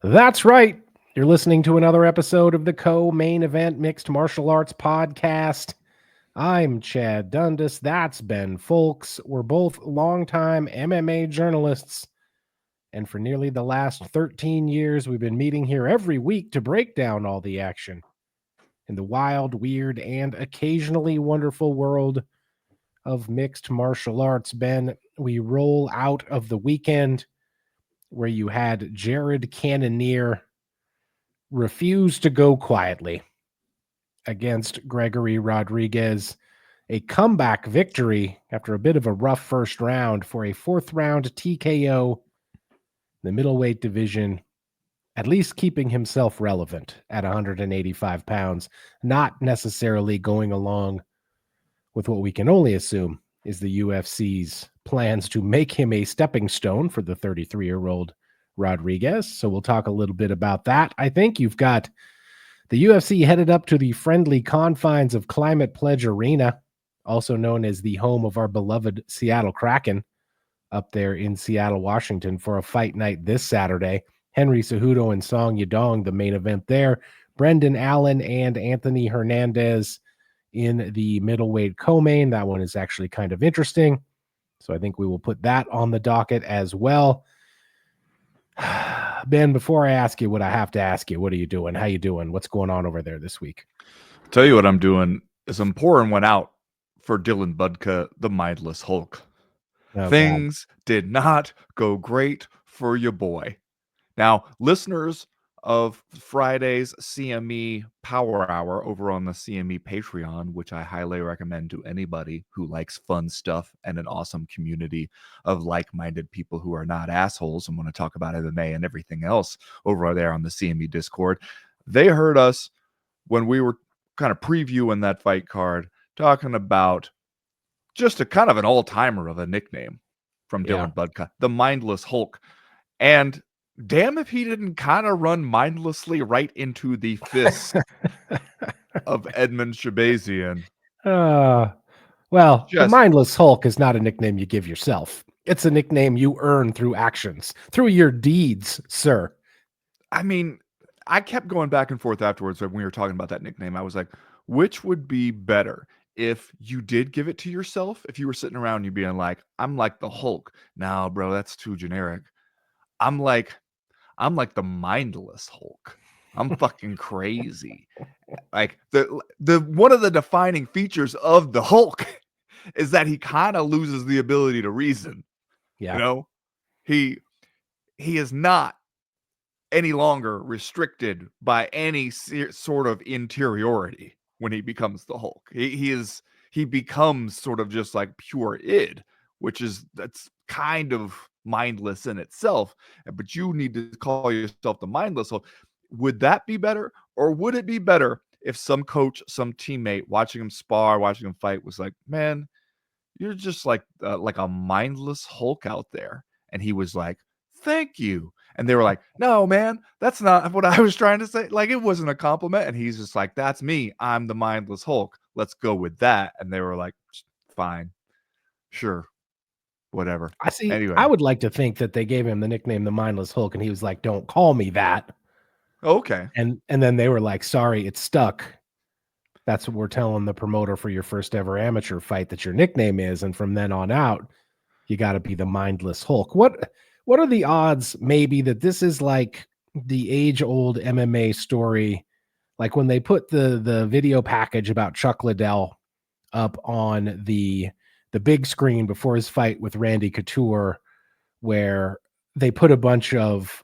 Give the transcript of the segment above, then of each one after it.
That's right. You're listening to another episode of the Co-Main Event Mixed Martial Arts Podcast. I'm Chad Dundas. That's Ben Folks. We're both longtime MMA journalists. And for nearly the last 13 years, we've been meeting here every week to break down all the action in the wild, weird, and occasionally wonderful world of mixed martial arts. Ben, we roll out of the weekend where you had Jared Cannonier refuse to go quietly against Gregory Rodriguez. A comeback victory after a bit of a rough first round for a fourth round TKO in the middleweight division, at least keeping himself relevant at 185 pounds, not necessarily going along with what we can only assume is the UFC's plans to make him a stepping stone for the 33-year-old Rodriguez. So we'll talk a little bit about that. I think you've got the UFC headed up to the friendly confines of Climate Pledge Arena, also known as the home of our beloved Seattle Kraken, up there in Seattle, Washington, for a fight night this Saturday. Henry Cejudo and Song Yadong, the main event there. Brendan Allen and Anthony Hernandez in the middleweight co-main. That one is actually kind of interesting. So I think we will put that on the docket as well. Ben, before I ask you what I have to ask you, what are you doing? How you doing? What's going on over there this week? I'll tell you what I'm doing is I'm pouring one out for Dylan Budka, the mindless Hulk. Oh, Things did not go great for your boy. Now, listeners of Friday's CME Power Hour over on the CME Patreon, which I highly recommend to anybody who likes fun stuff and an awesome community of like-minded people who are not assholes and want to talk about MMA and everything else over there on the CME Discord. They heard us when we were kind of previewing that fight card, talking about just a kind of an all-timer of a nickname from Dylan Budka, the mindless Hulk. And damn if he didn't kind of run mindlessly right into the fist of Edmund Shabazian. The mindless Hulk is not a nickname you give yourself. It's a nickname you earn through actions, through your deeds, sir. I mean, I kept going back and forth afterwards when we were talking about that nickname. I was like, which would be better? If you did give it to yourself, if you were sitting around you being like, I'm like the Hulk. No, bro, that's too generic. I'm like the mindless Hulk. I'm fucking crazy. Like the one of the defining features of the Hulk is that he kind of loses the ability to reason. Yeah. You know, he is not any longer restricted by any sort of interiority when he becomes the Hulk. He becomes sort of just like pure id, that's kind of mindless in itself, but you need to call yourself the mindless Hulk. Would that be better, or would it be better if some coach, some teammate watching him spar, watching him fight was like, man, you're just like a mindless Hulk out there, and he was like, thank you. And they were like, no, man, that's not what I was trying to say. Like, it wasn't a compliment. And he's just like, that's me. I'm the mindless Hulk. Let's go with that. And they were like, fine, sure, whatever. I see. Anyway, I would like to think that they gave him the nickname the mindless Hulk, and he was like, don't call me that. Okay. And then they were like, sorry, it's stuck. That's what we're telling the promoter for your first ever amateur fight that your nickname is. And from then on out, you got to be the mindless Hulk. What are the odds maybe that this is like the age-old MMA story, like when they put the video package about Chuck Liddell up on the big screen before his fight with Randy Couture, where they put a bunch of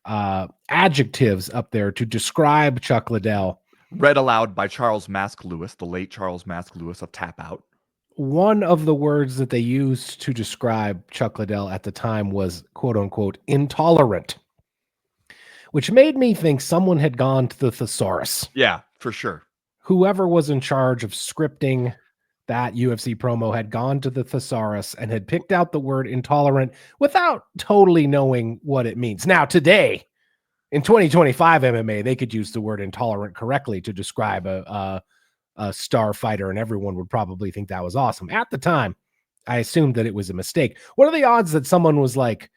adjectives up there to describe Chuck Liddell. Read aloud by Charles Mask Lewis, the late Charles Mask Lewis of Tap Out. One of the words that they used to describe Chuck Liddell at the time was, quote unquote, intolerant, which made me think someone had gone to the thesaurus. Yeah, for sure. Whoever was in charge of scripting that UFC promo had gone to the thesaurus and had picked out the word intolerant without totally knowing what it means. Now, today, in 2025 MMA, they could use the word intolerant correctly to describe a star fighter, and everyone would probably think that was awesome. At the time, I assumed that it was a mistake. What are the odds that someone was like,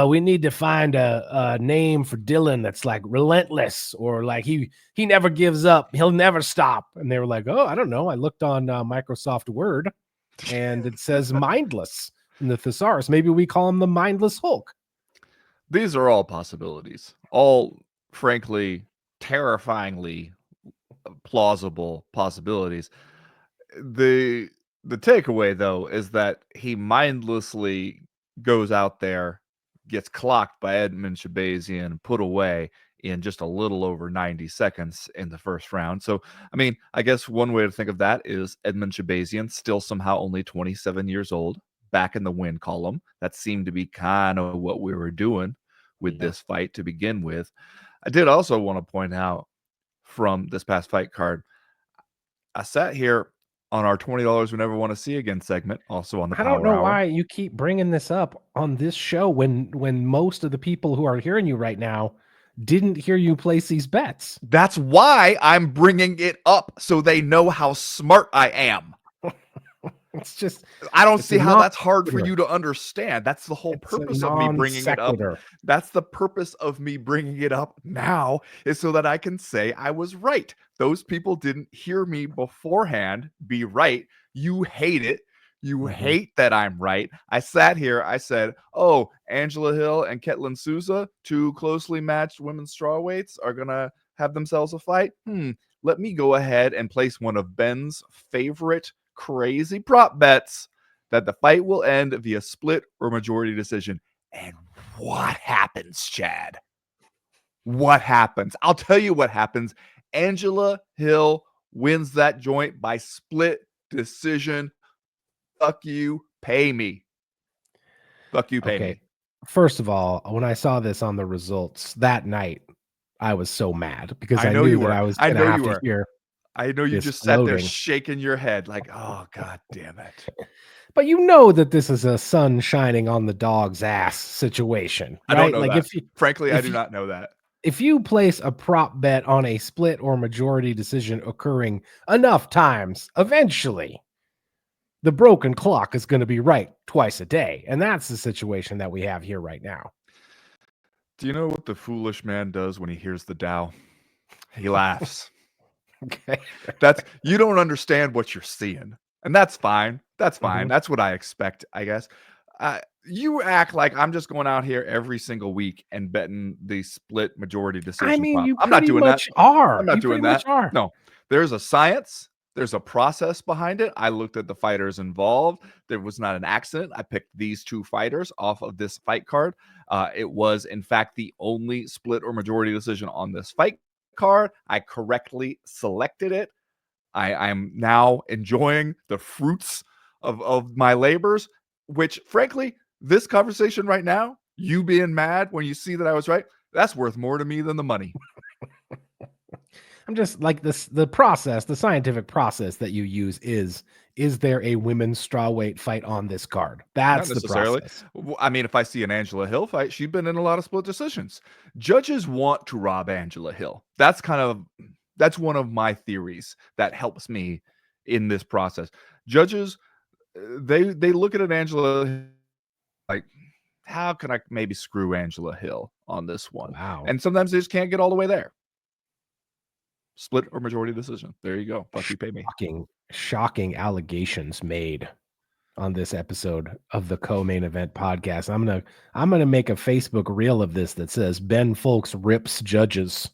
we need to find a name for Dylan that's like relentless, or like he never gives up, he'll never stop. And they were like, oh, I don't know. I looked on Microsoft Word, and it says mindless in the thesaurus. Maybe we call him the Mindless Hulk. These are all possibilities, all frankly terrifyingly plausible possibilities. The takeaway though is that he mindlessly goes out there, gets clocked by Edmund Shabazian, put away in just a little over 90 seconds in the first round. So, I mean, I guess one way to think of that is Edmund Shabazian, still somehow only 27 years old, back in the win column. That seemed to be kind of what we were doing with this fight to begin with. I did also want to point out from this past fight card, I sat here on our $20 we never want to see again segment, also on the I don't Power know Hour. why you keep bringing this up on this show when most of the people who are hearing you right now didn't hear you place these bets. That's why I'm bringing it up, so they know how smart I am. It's just, I don't it's see a how that's hard for non-sequitur. you to understand. That's the whole It's a purpose of me non bringing it up. sequitur. That's the purpose of me bringing it up now, is so that I can say I was right. Those people didn't hear me beforehand be right. You hate it. You hate that I'm right. I sat here, I said, oh, Angela Hill and Ketlin Souza, two closely matched women's strawweights, are going to have themselves a fight. Let me go ahead and place one of Ben's favorite crazy prop bets that the fight will end via split or majority decision. And what happens, Chad? What happens? I'll tell you what happens. Angela Hill wins that joint by split decision. Fuck you, pay me. Fuck you, pay me. First of all, when I saw this on the results that night, I was so mad because I I know knew you that were. I was I going to know have you to were. hear I know you this just sat there gloating. shaking your head like, oh, God damn it. But you know that this is a sun shining on the dog's ass situation, I don't right? know Like that. Frankly, I do not know that. if you place a prop bet on a split or majority decision occurring enough times, eventually the broken clock is going to be right twice a day. And that's the situation that we have here right now. Do you know what the foolish man does when he hears the Tao? He laughs. Okay. You don't understand what you're seeing, and that's fine. That's fine. Mhm. That's what I expect, I guess. You act like I'm just going out here every single week and betting the split majority I decision mean, prop. you I'm not pretty doing that. much are. I'm not You doing pretty much that. are. No, there's a science. There's a process behind it. I looked at the fighters involved. There was not an accident. I picked these two fighters off of this fight card. It was, in fact, the only split or majority decision on this fight card. I correctly selected it. I'm now enjoying the fruits of my labors, which frankly, this conversation right now, you being mad when you see that I was right, that's worth more to me than the money. I'm just like this, the process, the scientific process that you use is there a women's strawweight fight on this card? Not That's the necessarily. process. I mean, if I see an Angela Hill fight, she's been in a lot of split decisions. Judges want to rob Angela Hill. That's one of my theories that helps me in this process. Judges, they look at an Angela Hill like, how can I maybe screw Angela Hill on this one? Wow. And sometimes they just can't get all the way there. Split or majority decision. There you go. Fuck you, pay me. Shocking allegations made on this episode of the co-main event podcast. I'm gonna make a Facebook reel of this that says Ben Folks rips judges.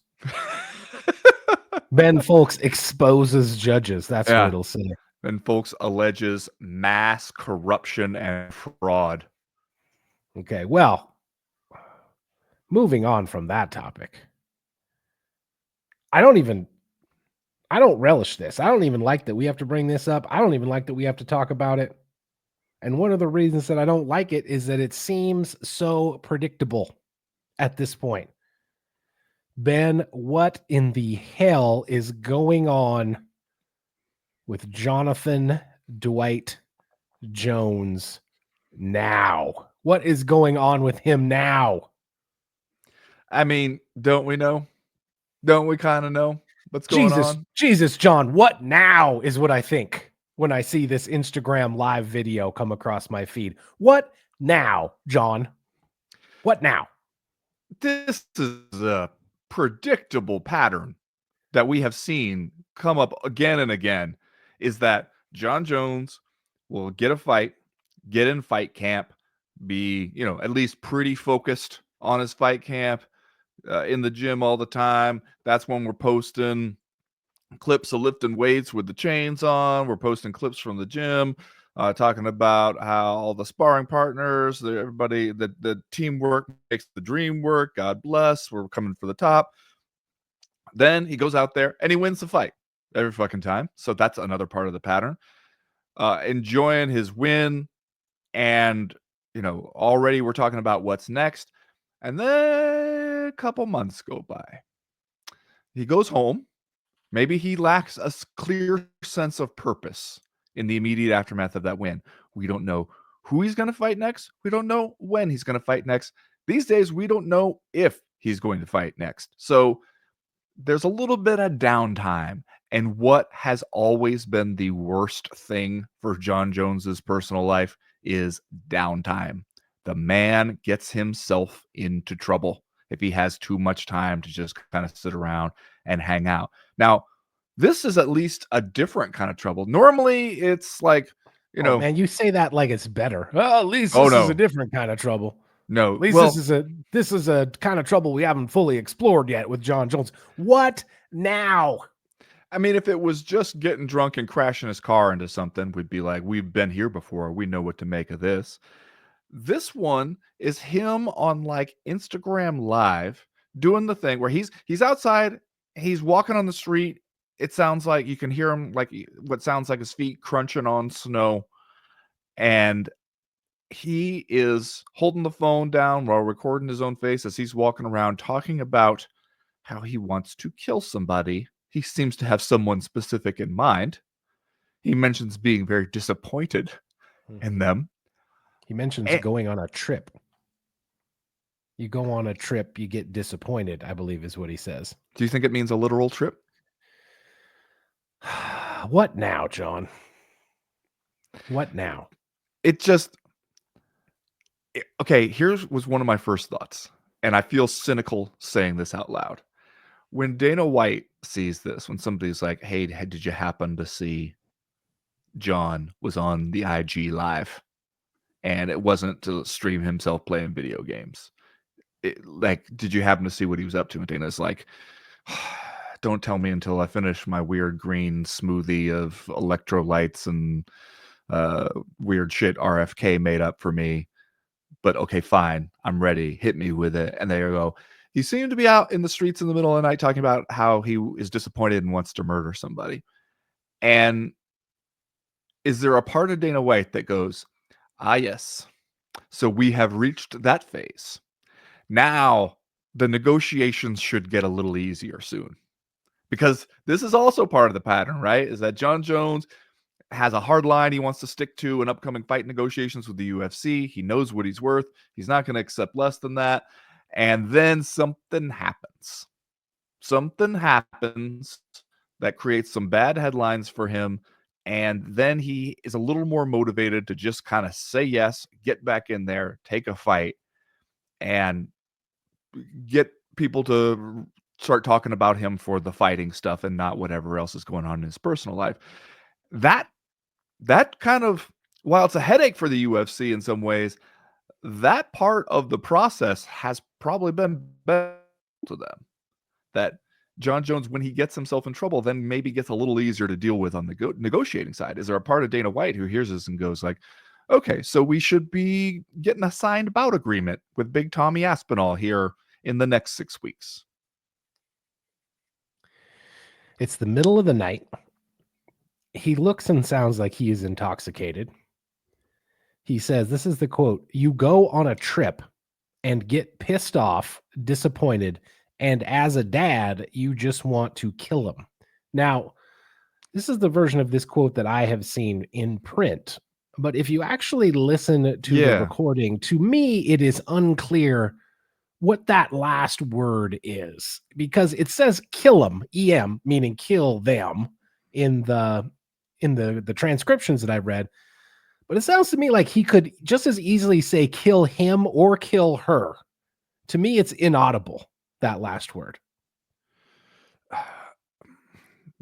Ben Folks exposes judges. That's what it'll say. Ben Folks alleges mass corruption and fraud. Okay, well, moving on from that topic. I don't relish this. I don't even like that we have to bring this up. I don't even like that we have to talk about it. And one of the reasons that I don't like it is that it seems so predictable at this point. Ben, what in the hell is going on with Jonathan Dwight Jones now? What is going on with him now? I mean, don't we know? Don't we kind of know what's going on? Jesus, John, what now is what I think when I see this Instagram live video come across my feed. What now, John? What now? This is a predictable pattern that we have seen come up again and again, is that Jon Jones will get a fight, get in fight camp, be, at least pretty focused on his fight camp, in the gym all the time. That's when we're posting clips of lifting weights with the chains on. We're posting clips from the gym, talking about how all the sparring partners, everybody, the teamwork makes the dream work. God bless. We're coming for the top. Then he goes out there and he wins the fight every fucking time. So that's another part of the pattern. Enjoying his win, and already we're talking about what's next. And then a couple months go by. He goes home. Maybe he lacks a clear sense of purpose in the immediate aftermath of that win. We don't know who he's going to fight next. We don't know when he's going to fight next. These days, we don't know if he's going to fight next. So there's a little bit of downtime. And what has always been the worst thing for Jon Jones's personal life is downtime. The man gets himself into trouble if he has too much time to just kind of sit around and hang out. Now, this is at least a different kind of trouble. Normally, it's like, Oh man, you say that like it's better. Well, at least Oh, this is no. a different kind of trouble. No, At least well, this is a kind of trouble we haven't fully explored yet with Jon Jones. What now? I mean, if it was just getting drunk and crashing his car into something, we'd be like, we've been here before. We know what to make of this. This one is him on like Instagram Live doing the thing where he's outside, he's walking on the street. It sounds like you can hear him, like what sounds like his feet crunching on snow. And he is holding the phone down while recording his own face as he's walking around talking about how he wants to kill somebody. He seems to have someone specific in mind. He mentions being very disappointed in them. He mentions And going on a trip. You go on a trip, you get disappointed, I believe is what he says. do you think it means a literal trip? What now, John? What now? It just okay, here's was one of my first thoughts, and I feel cynical saying this out loud. When Dana White sees this, when somebody's like, "Hey, did you happen to see John was on the IG live?" And it wasn't to stream himself playing video games. Like, did you happen to see what he was up to? And Dana's like, don't tell me until I finish my weird green smoothie of electrolytes and weird shit RFK made up for me. But okay, fine. I'm ready. Hit me with it. And there you go. He seemed to be out in the streets in the middle of the night talking about how he is disappointed and wants to murder somebody. And is there a part of Dana White that goes, ah, yes. So we have reached that phase. Now the negotiations should get a little easier soon. Because this is also part of the pattern, right? Is that Jon Jones has a hard line he wants to stick to in upcoming fight negotiations with the UFC. He knows what he's worth. He's not going to accept less than that. And then something happens. Something happens that creates some bad headlines for him. And then he is a little more motivated to just kind of say yes, get back in there, take a fight, and get people to start talking about him for the fighting stuff and not whatever else is going on in his personal life. That kind of, while it's a headache for the UFC in some ways, that part of the process has probably been better to them. That Jon Jones, when he gets himself in trouble, then maybe gets a little easier to deal with on the negotiating side. Is there a part of Dana White who hears this and goes like, okay, so we should be getting a signed bout agreement with Big Tommy Aspinall here in the next 6 weeks? It's the middle of the night. He looks and sounds like he is intoxicated. He says, this is the quote, "You go on a trip and get pissed off, disappointed, and as a dad, you just want to kill him." Now, this is the version of this quote that I have seen in print. But if you actually listen to the recording, to me, it is unclear what that last word is, because it says kill them, em, meaning kill them, in the transcriptions that I read. But it sounds to me like he could just as easily say kill him or kill her. To me, it's inaudible, that last word.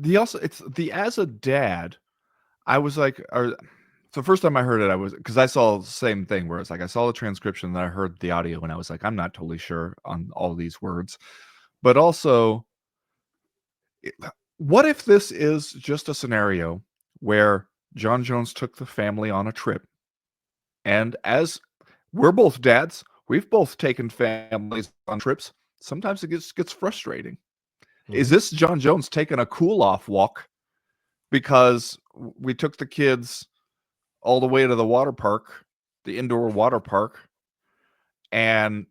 As a dad, I was like, so first time I heard it, because I saw the same thing where it's like I saw the transcription and I heard the audio and I was like, I'm not totally sure on all these words. But also, what if this is just a scenario where Jon Jones took the family on a trip? And as we're both dads, we've both taken families on trips. Sometimes it gets frustrating. Is this Jon Jones taking a cool off walk because we took the kids all the way to the water park, the indoor water park, and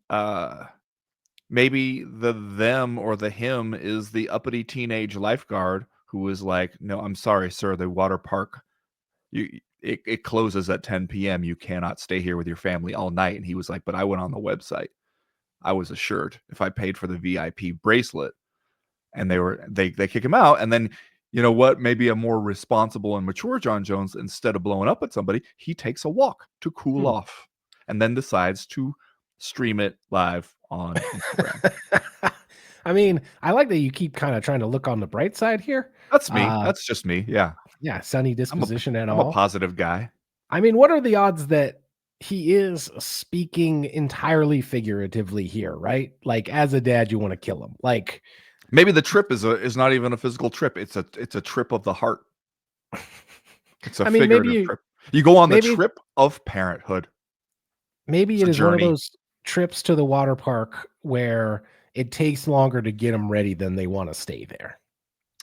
maybe the them or the him is the uppity teenage lifeguard who is like, no, I'm sorry, sir, the water park, it closes at 10 p.m. You cannot stay here with your family all night. And he was like, but I went on the website. I was assured if I paid for the VIP bracelet, and they kick him out. And then, you know what, maybe a more responsible and mature Jon Jones, instead of blowing up at somebody, he takes a walk to cool off and then decides to stream it live on Instagram. I mean, I like that you keep kind of trying to look on the bright side here. That's me. That's just me. Yeah. Yeah, sunny disposition I'm a positive guy. I mean, what are the odds that he is speaking entirely figuratively here, right? Like, as a dad, you want to kill him. Like, maybe the trip is not even a physical trip. It's a trip of the heart. It's a figurative trip. You go on the trip of parenthood. Maybe it is one of those trips to the water park where it takes longer to get them ready than they want to stay there.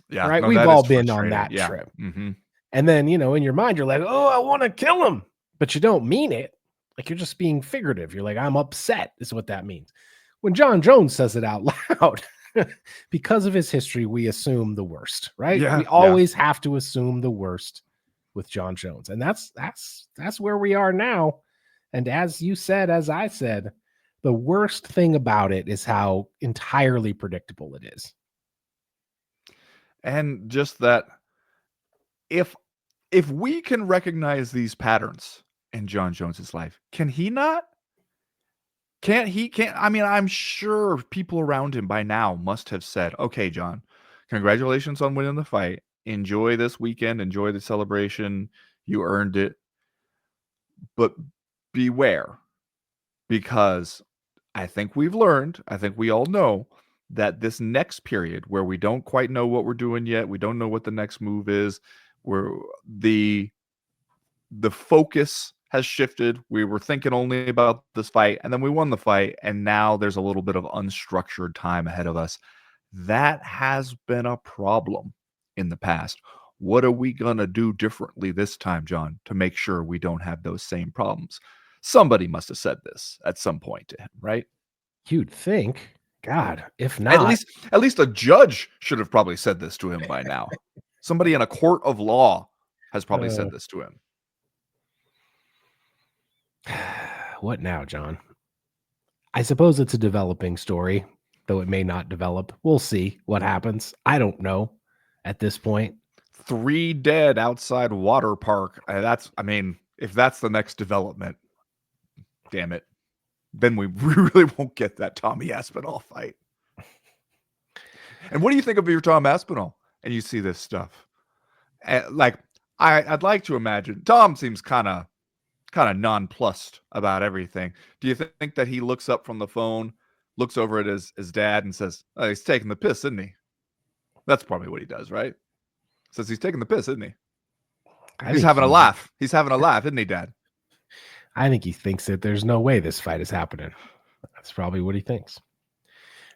Yeah, right. We've all been on that trip. And then, you know, in your mind, you're like, oh, I want to kill him, but you don't mean it. Like, you're just being figurative. You're like, I'm upset is what that means. When Jon Jones says it out loud, because of his history, we assume the worst, right? Yeah, we always have to assume the worst with Jon Jones. And that's where we are now. And as you said, as I said, the worst thing about it is how entirely predictable it is. And just that if we can recognize these patterns in Jon Jones's life, can he not? Can't I mean, I'm sure people around him by now must have said, okay, Jon, congratulations on winning the fight. Enjoy this weekend. Enjoy the celebration. You earned it. But beware, because I think we've learned, I think we all know that this next period where we don't quite know what we're doing yet, we don't know what the next move is, where the focus has shifted. We were thinking only about this fight, and then we won the fight, and now there's a little bit of unstructured time ahead of us. That has been a problem in the past. What are we going to do differently this time, Jon, to make sure we don't have those same problems? Somebody must have said this at some point to him, right? You'd think. God, if not. At least a judge should have probably said this to him by now. Somebody in a court of law has probably said this to him. What now, Jon? I suppose it's a developing story, though it may not develop. We'll see what happens. I don't know at this point. 3 dead outside water park. If that's the next development, damn it, then we really won't get that Tommy Aspinall fight. And what do you think of your Tom Aspinall and you see this stuff? Like, I'd like to imagine Tom seems kind of nonplussed about everything. Do you think that he looks up from the phone, looks over at his dad and says, oh, he's taking the piss, isn't he? That's probably what he does, right? Says he's taking the piss, isn't he? He's having a laugh. He's having a laugh, isn't he, Dad? I think he thinks that there's no way this fight is happening. That's probably what he thinks.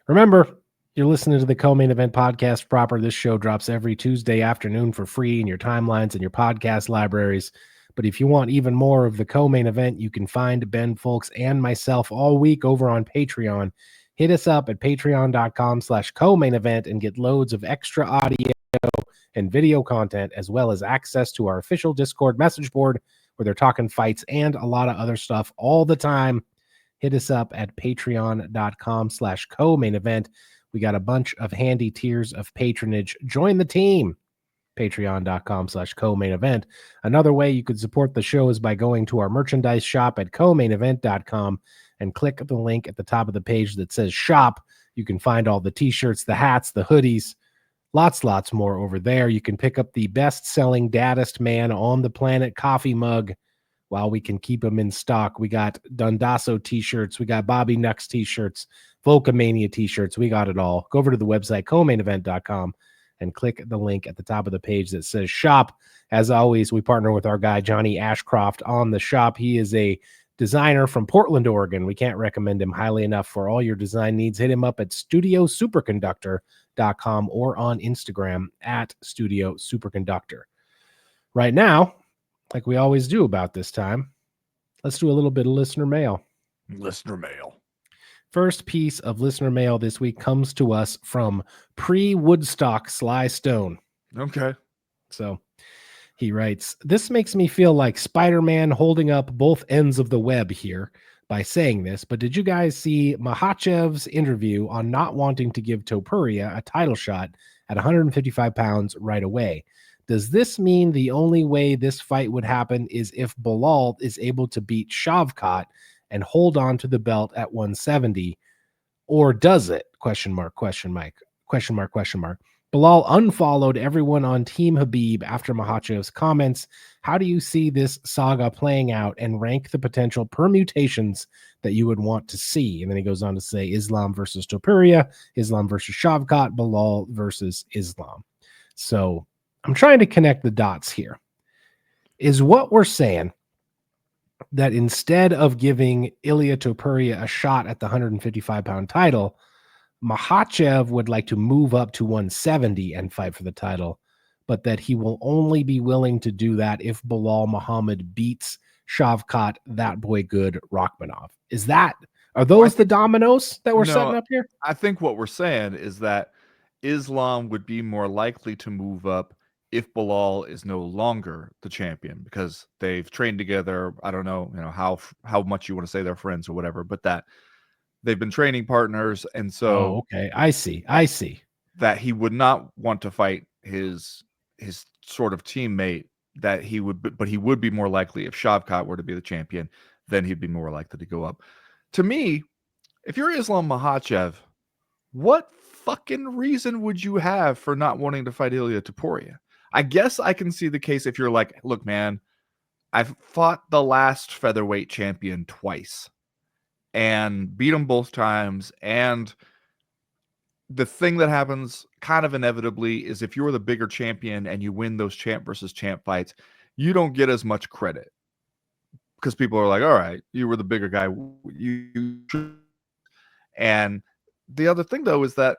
Remember, you're listening to the Co-Main Event Podcast proper. This show drops every Tuesday afternoon for free in your timelines and your podcast libraries. But if you want even more of the Co-Main Event, you can find Ben Folks and myself all week over on Patreon. Hit us up at patreon.com/co-main event and get loads of extra audio and video content, as well as access to our official Discord message board where they're talking fights and a lot of other stuff all the time. Hit us up at patreon.com/co-main event. We got a bunch of handy tiers of patronage. Join the team. Patreon.com/co-main event. Another way you could support the show is by going to our merchandise shop at co-mainevent.com and click the link at the top of the page that says shop. You can find all the t-shirts, the hats, the hoodies, lots more over there. You can pick up the best-selling Daddest Man on the Planet coffee mug while we can keep them in stock. We got Dundasso t-shirts. We got Bobby Nux t-shirts, Volcamania t-shirts. We got it all. Go over to the website, co-mainevent.com, and click the link at the top of the page that says shop. As always, we partner with our guy, Johnny Ashcroft, on the shop. He is a designer from Portland, Oregon. We can't recommend him highly enough for all your design needs. Hit him up at studiosuperconductor.com or on Instagram at Studio Superconductor. Right now, like we always do about this time, let's do a little bit of listener mail. Listener mail. First piece of listener mail this week comes to us from pre-Woodstock Sly Stone. Okay. So he writes, this makes me feel like Spider-Man holding up both ends of the web here by saying this, but did you guys see Makhachev's interview on not wanting to give Topuria a title shot at 155 pounds right away? Does this mean the only way this fight would happen is if Bilal is able to beat Shavkat and hold on to the belt at 170? Or does it? Question mark. Bilal unfollowed everyone on Team Habib after Makhachev's comments. How do you see this saga playing out and rank the potential permutations that you would want to see? And then he goes on to say Islam versus Topuria, Islam versus Shavkat, Bilal versus Islam. So I'm trying to connect the dots here. Is what we're saying that instead of giving Ilia Topuria a shot at the 155-pound title, Makhachev would like to move up to 170 and fight for the title, but that he will only be willing to do that if Bilal Muhammad beats Shavkat, that boy good Rachmanov? Are those the dominoes that we're setting up here? I think what we're saying is that Islam would be more likely to move up if Bilal is no longer the champion, because they've trained together. I don't know, how much you want to say they're friends or whatever, but that they've been training partners. And so, okay, I see. That he would not want to fight his sort of teammate, but he would be more likely if Shavkat were to be the champion, then he'd be more likely to go up. To me, if you're Islam Makhachev, what fucking reason would you have for not wanting to fight Ilia Topuria? I guess I can see the case if you're like, look, man, I've fought the last featherweight champion twice and beat him both times. And the thing that happens kind of inevitably is if you're the bigger champion and you win those champ versus champ fights, you don't get as much credit because people are like, all right, you were the bigger guy. And the other thing, though, is that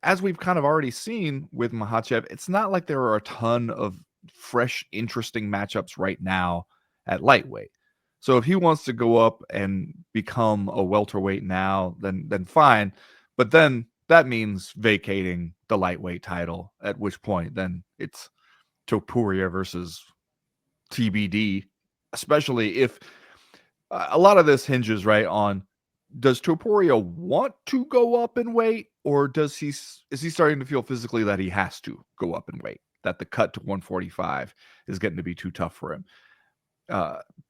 as we've kind of already seen with Makhachev, it's not like there are a ton of fresh, interesting matchups right now at lightweight. So if he wants to go up and become a welterweight now, then fine. But then that means vacating the lightweight title, at which point then it's Topuria versus TBD, especially if a lot of this hinges right on, does Topuria want to go up in weight, or is he starting to feel physically that he has to go up in weight, that the cut to 145 is getting to be too tough for him?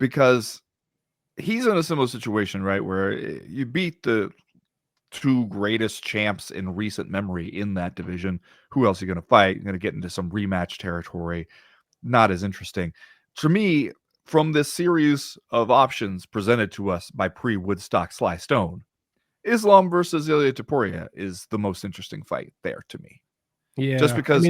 Because he's in a similar situation, right, where you beat the two greatest champs in recent memory in that division. Who else are you going to fight? You're going to get into some rematch territory. Not as interesting. To me, from this series of options presented to us by pre-Woodstock Sly Stone, Islam versus Ilia Topuria is the most interesting fight there to me. Yeah. Just because,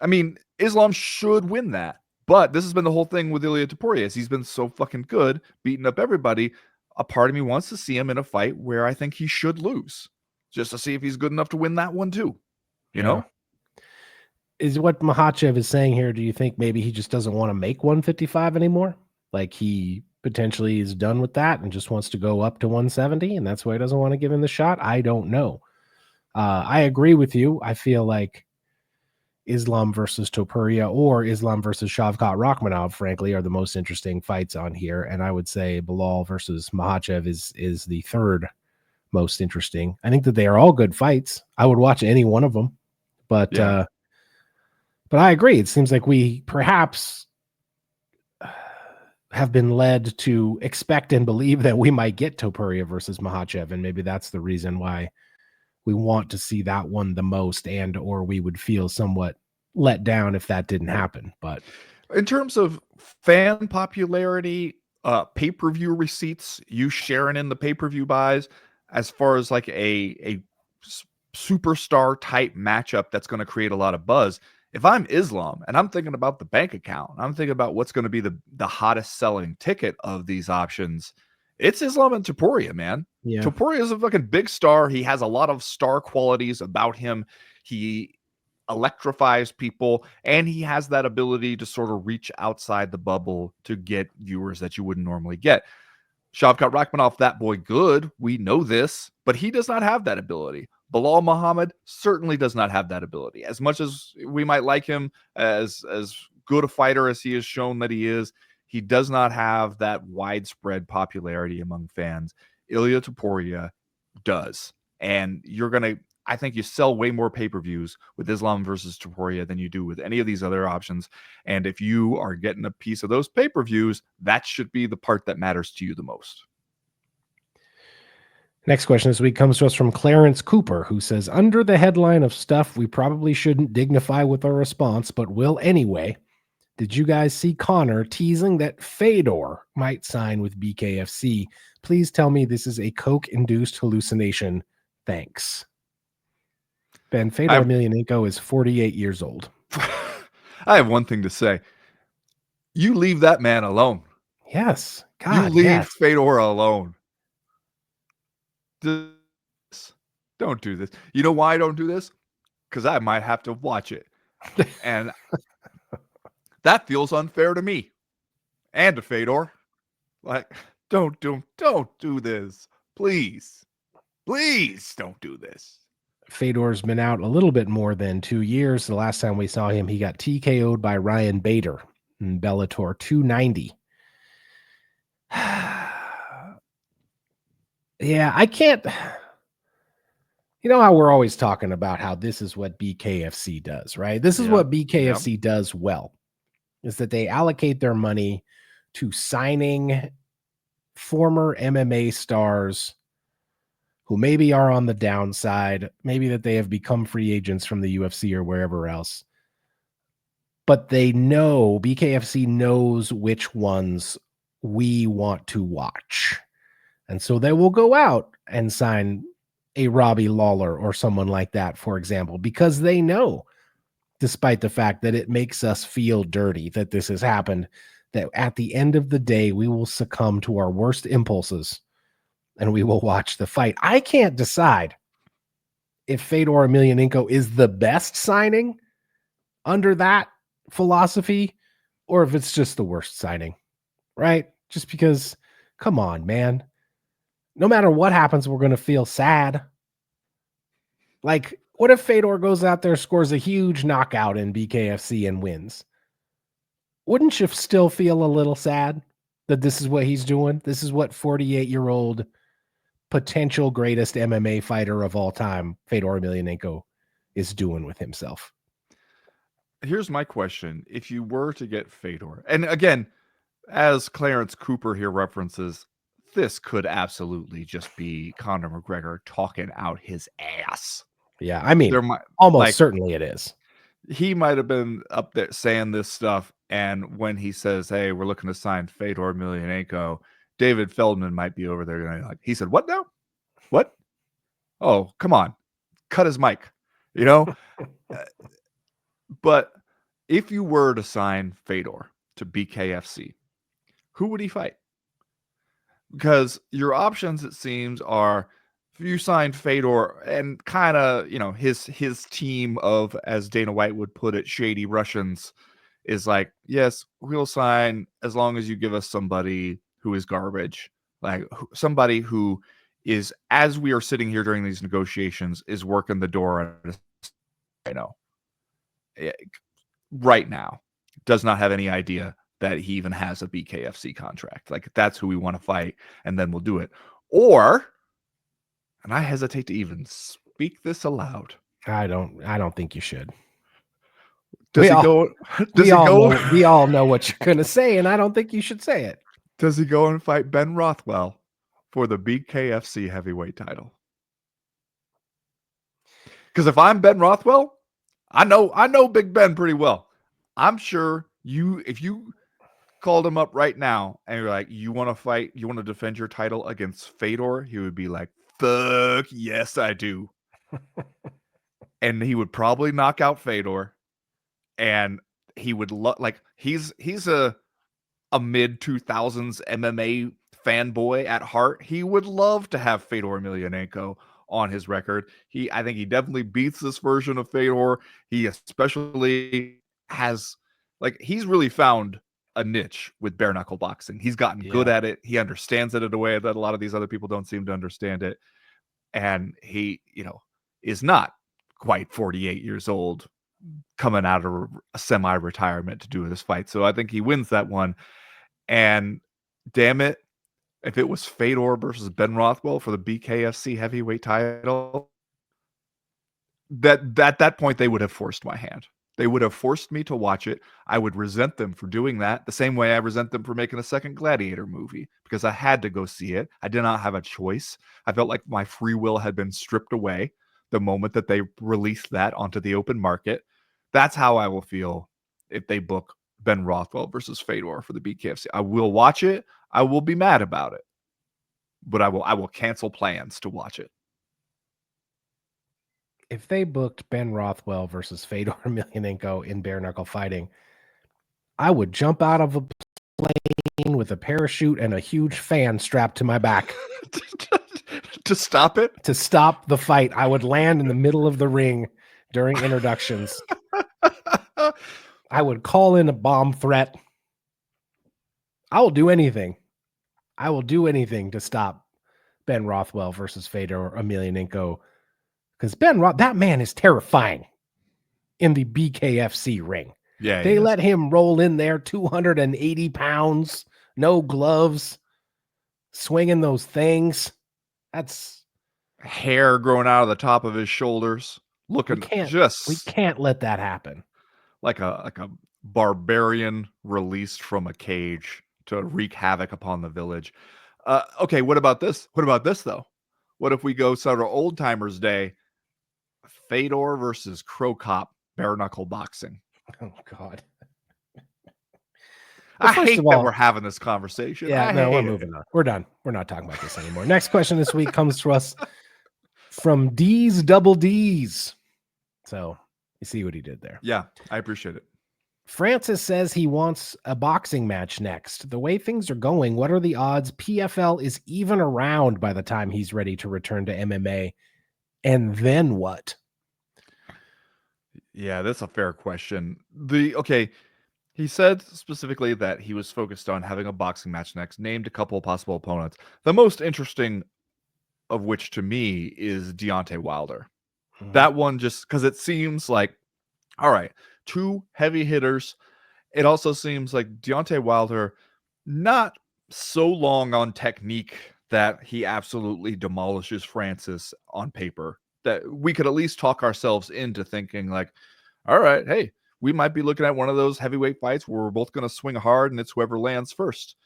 I mean, Islam should win that. But this has been the whole thing with Ilia Topuria, is he's been so fucking good, beating up everybody. A part of me wants to see him in a fight where I think he should lose, just to see if he's good enough to win that one too. You know? Is what Makhachev is saying here, do you think maybe he just doesn't want to make 155 anymore? Like he potentially is done with that and just wants to go up to 170, and that's why he doesn't want to give him the shot? I don't know. I agree with you. I feel like Islam versus Topuria or Islam versus Shavkat Rachmanov, frankly, are the most interesting fights on here. And I would say Bilal versus Makhachev is the third most interesting. I think that they are all good fights. I would watch any one of them, but I agree. It seems like we perhaps have been led to expect and believe that we might get Topuria versus Makhachev, and maybe that's the reason why we want to see that one the most, and or we would feel somewhat let down if that didn't happen. But in terms of fan popularity, pay-per-view receipts, you sharing in the pay-per-view buys, as far as like a superstar type matchup that's going to create a lot of buzz. If I'm Islam and I'm thinking about the bank account, I'm thinking about what's going to be the hottest selling ticket of these options. It's Islam and Topuria, man. yeah, Topuria is a fucking big star. He has a lot of star qualities about him. He electrifies people, and he has that ability to sort of reach outside the bubble to get viewers that you wouldn't normally get. Shavkat Rakhmonov, that boy good. We know this, but he does not have that ability. Bilal Muhammad certainly does not have that ability. As much as we might like him as good a fighter as he has shown that he is, he does not have that widespread popularity among fans. Ilia Topuria does. And I think you sell way more pay-per-views with Islam versus Topuria than you do with any of these other options. And if you are getting a piece of those pay-per-views, that should be the part that matters to you the most. Next question this week comes to us from Clarence Cooper, who says, under the headline of stuff we probably shouldn't dignify with our response, but will anyway, did you guys see Connor teasing that Fedor might sign with BKFC? Please tell me this is a Coke-induced hallucination. Thanks. Ben, Fedor Emelianenko is 48 years old. I have one thing to say. You leave that man alone. Yes. God, you leave yes. Fedor alone. Don't do this. You know why I don't do this? Because I might have to watch it. And that feels unfair to me. And to Fedor. Like, don't do this. Please. Please don't do this. Fedor's been out a little bit more than 2 years. The last time we saw him, he got TKO'd by Ryan Bader in Bellator 290. Yeah, I can't. You know how we're always talking about how this is what BKFC does, right? This is what BKFC does well, is that they allocate their money to signing former MMA stars who maybe are on the downside, maybe that they have become free agents from the UFC or wherever else. But they know, BKFC knows which ones we want to watch. And so they will go out and sign a Robbie Lawler or someone like that, for example, because they know, despite the fact that it makes us feel dirty that this has happened, that at the end of the day, we will succumb to our worst impulses and we will watch the fight. I can't decide if Fedor Emelianenko is the best signing under that philosophy or if it's just the worst signing, right? Just because, come on, man. No matter what happens, we're going to feel sad. Like, what if Fedor goes out there, scores a huge knockout in BKFC and wins? Wouldn't you still feel a little sad that this is what he's doing? This is what 48-year-old potential greatest MMA fighter of all time, Fedor Emelianenko, is doing with himself. Here's my question. If you were to get Fedor, and again, as Clarence Cooper here references, this could absolutely just be Conor McGregor talking out his ass. Yeah, I mean, almost certainly it is. He might have been up there saying this stuff, and when he says, hey, we're looking to sign Fedor Emelianenko, David Feldman might be over there going like, he said, what now? What? Oh, come on. Cut his mic, you know? But if you were to sign Fedor to BKFC, who would he fight? Because your options, it seems, are if you sign Fedor and kind of, his team of, as Dana White would put it, shady Russians is like, yes, we'll sign as long as you give us somebody who is garbage, like somebody who is, as we are sitting here during these negotiations, is working the door. I know right now does not have any idea that he even has a BKFC contract. Like, that's who we want to fight, and then we'll do it. Or, and I hesitate to even speak this aloud. I don't think you should. Does he go? We all know what you're gonna say, and I don't think you should say it. Does he go and fight Ben Rothwell for the BKFC heavyweight title? Because if I'm Ben Rothwell, I know Big Ben pretty well. I'm sure if you called him up right now and you're like, you want to fight, you want to defend your title against Fedor, he would be like, fuck yes, I do. And he would probably knock out Fedor, and he would he's a mid 2000s MMA fanboy at heart. He would love to have Fedor Emelianenko on his record. I think he definitely beats this version of Fedor. He especially has he's really found a niche with bare knuckle boxing. He's gotten good at it. He understands it in a way that a lot of these other people don't seem to understand it. And he, is not quite 48 years old coming out of a semi-retirement to do this fight. So I think he wins that one. And damn it, if it was Fedor versus Ben Rothwell for the BKFC heavyweight title, that point they would have forced my hand. They would have forced me to watch it. I would resent them for doing that the same way I resent them for making a second Gladiator movie, because I had to go see it. I did not have a choice. I felt like my free will had been stripped away the moment that they released that onto the open market. That's how I will feel if they book Ben Rothwell versus Fedor for the BKFC. I will watch it. I will be mad about it, but I will cancel plans to watch it. If they booked Ben Rothwell versus Fedor Emelianenko in bare knuckle fighting, I would jump out of a plane with a parachute and a huge fan strapped to my back. To stop it? To stop the fight. I would land in the middle of the ring during introductions. I would call in a bomb threat. I will do anything. I will do anything to stop Ben Rothwell versus Fedor Emelianenko, because that man is terrifying in the BKFC ring. Yeah, they let him roll in there, 280 pounds, no gloves, swinging those things. That's hair growing out of the top of his shoulders, looking we can't let that happen. Like a barbarian released from a cage to wreak havoc upon the village. Okay, what about this? What about this though? What if we go sort of old timers day? Fedor versus Crow Cop bare knuckle boxing. Oh God. I hate that we're having this conversation. Yeah, we're moving on. We're done. We're not talking about this anymore. Next question this week comes to us from D's Double D's. So you see what he did there. Yeah, I appreciate it. Francis says he wants a boxing match next. The way things are going, what are the odds PFL is even around by the time he's ready to return to MMA? And then what? Yeah, that's a fair question. He said specifically that he was focused on having a boxing match next, named a couple of possible opponents. The most interesting of which to me is Deontay Wilder. Mm-hmm. That one, just because it seems like, all right, two heavy hitters. It also seems like Deontay Wilder, not so long on technique that he absolutely demolishes Francis on paper, that we could at least talk ourselves into thinking like, all right, hey, we might be looking at one of those heavyweight fights where we're both going to swing hard and it's whoever lands first,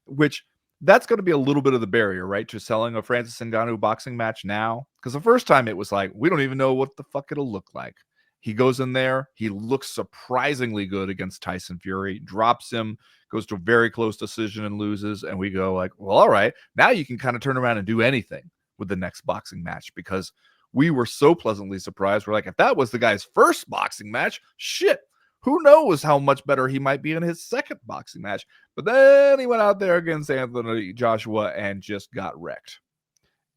which that's going to be a little bit of the barrier, right, to selling a Francis Ngannou boxing match now. Because the first time it was like, we don't even know what the fuck it'll look like. He goes in there, he looks surprisingly good against Tyson Fury, drops him, goes to a very close decision and loses. And we go like, well, all right, now you can kind of turn around and do anything with the next boxing match, because we were so pleasantly surprised. We're like, if that was the guy's first boxing match, shit, who knows how much better he might be in his second boxing match. But then he went out there against Anthony Joshua and just got wrecked.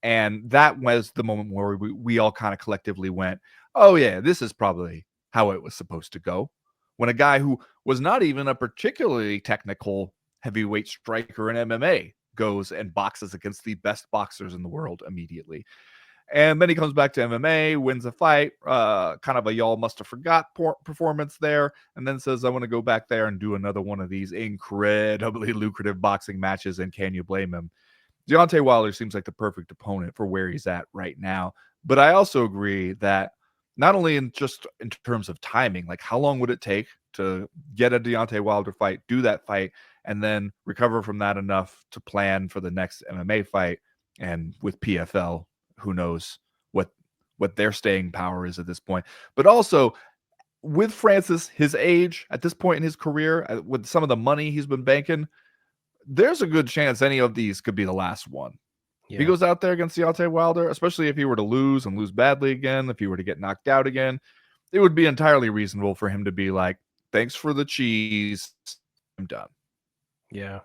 And that was the moment where we all kind of collectively went, oh yeah, this is probably how it was supposed to go. When a guy who was not even a particularly technical heavyweight striker in MMA goes and boxes against the best boxers in the world immediately. And then he comes back to MMA, wins a fight, kind of a y'all must have forgot performance there, and then says, I want to go back there and do another one of these incredibly lucrative boxing matches, and can you blame him? Deontay Wilder seems like the perfect opponent for where he's at right now. But I also agree that not only in terms of timing, like how long would it take to get a Deontay Wilder fight, do that fight, and then recover from that enough to plan for the next MMA fight. And with PFL, who knows what their staying power is at this point. But also with Francis, his age at this point in his career, with some of the money he's been banking, there's a good chance any of these could be the last one. If he goes out there against Deontay Wilder, especially if he were to lose and lose badly again, if he were to get knocked out again, it would be entirely reasonable for him to be like, thanks for the cheese, I'm done. Yeah.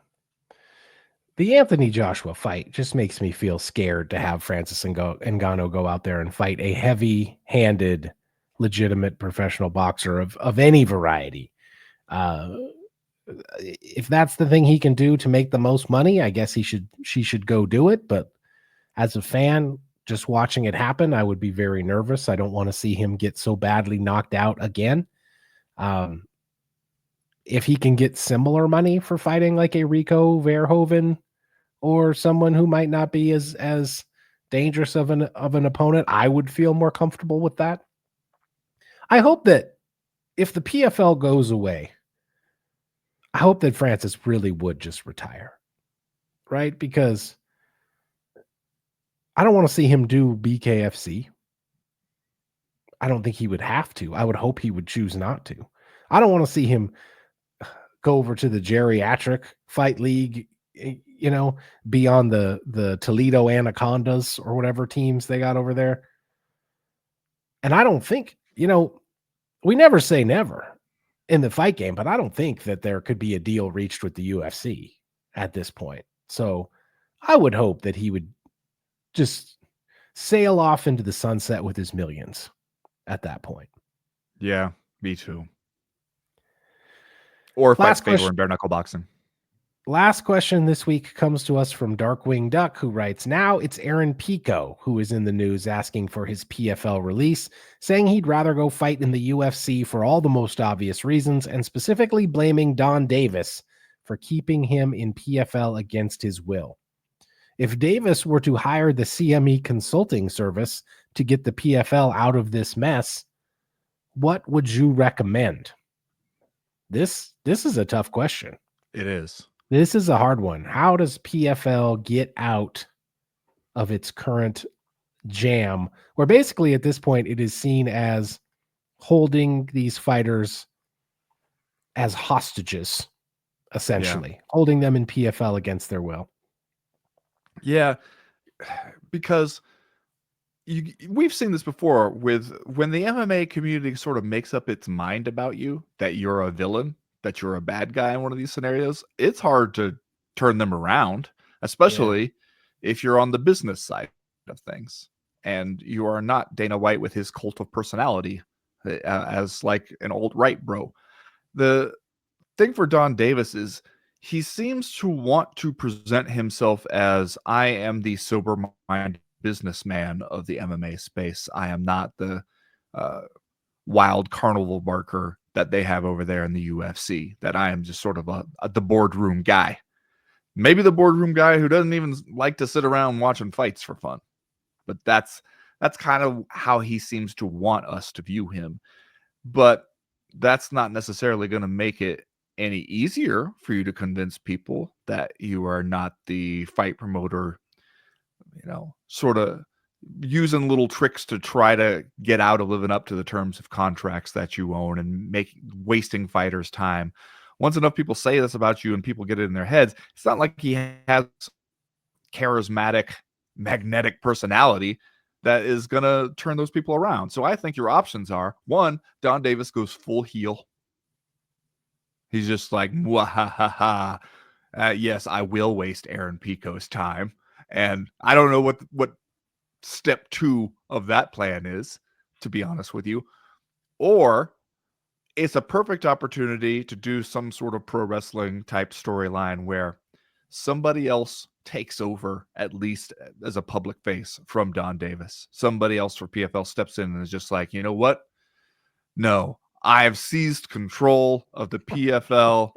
The Anthony Joshua fight just makes me feel scared to have Francis Ngannou go out there and fight a heavy-handed, legitimate professional boxer of any variety. If that's the thing he can do to make the most money, I guess she should go do it. But as a fan, just watching it happen, I would be very nervous. I don't want to see him get so badly knocked out again. If he can get similar money for fighting like a Rico Verhoeven or someone who might not be as dangerous of an opponent, I would feel more comfortable with that. I hope that if the PFL goes away, I hope that Francis really would just retire, right? Because I don't want to see him do BKFC. I don't think he would have to. I would hope he would choose not to. I don't want to see him go over to the geriatric fight league, be on the Toledo Anacondas or whatever teams they got over there. And I don't think, we never say never in the fight game, but I don't think that there could be a deal reached with the UFC at this point. So I would hope that he would just sail off into the sunset with his millions at that point. Yeah, me too. Or fight Fedor in bare knuckle boxing. Last question this week comes to us from Darkwing Duck, who writes, now it's Aaron Pico who is in the news asking for his PFL release, saying he'd rather go fight in the UFC for all the most obvious reasons, and specifically blaming Don Davis for keeping him in PFL against his will. If Davis were to hire the CME consulting service to get the PFL out of this mess, what would you recommend? This is a tough question. It is. This is a hard one. How does PFL get out of its current jam, where basically at this point it is seen as holding these fighters as hostages, essentially, holding them in PFL against their will? Yeah, because we've seen this before with when the MMA community sort of makes up its mind about you that you're a villain, that you're a bad guy in one of these scenarios, it's hard to turn them around, especially if you're on the business side of things and you are not Dana White with his cult of personality as like an old right bro. The thing for Don Davis is he seems to want to present himself as, I am the sober-minded businessman of the MMA space. I am not the wild carnival barker that they have over there in the UFC, that I am just sort of the boardroom guy. Maybe the boardroom guy who doesn't even like to sit around watching fights for fun. But that's kind of how he seems to want us to view him. But that's not necessarily going to make it any easier for you to convince people that you are not the fight promoter, sort of using little tricks to try to get out of living up to the terms of contracts that you own and wasting fighters' time. Once enough people say this about you and people get it in their heads, it's not like he has charismatic, magnetic personality that is going to turn those people around. So I think your options are, one, Don Davis goes full heel. He's just like, ha. Yes, I will waste Aaron Pico's time. And I don't know what step 2 of that plan is, to be honest with you. Or it's a perfect opportunity to do some sort of pro wrestling type storyline where somebody else takes over, at least as a public face, from Don Davis. Somebody else for PFL steps in and is just like, you know what? No, I have seized control of the PFL.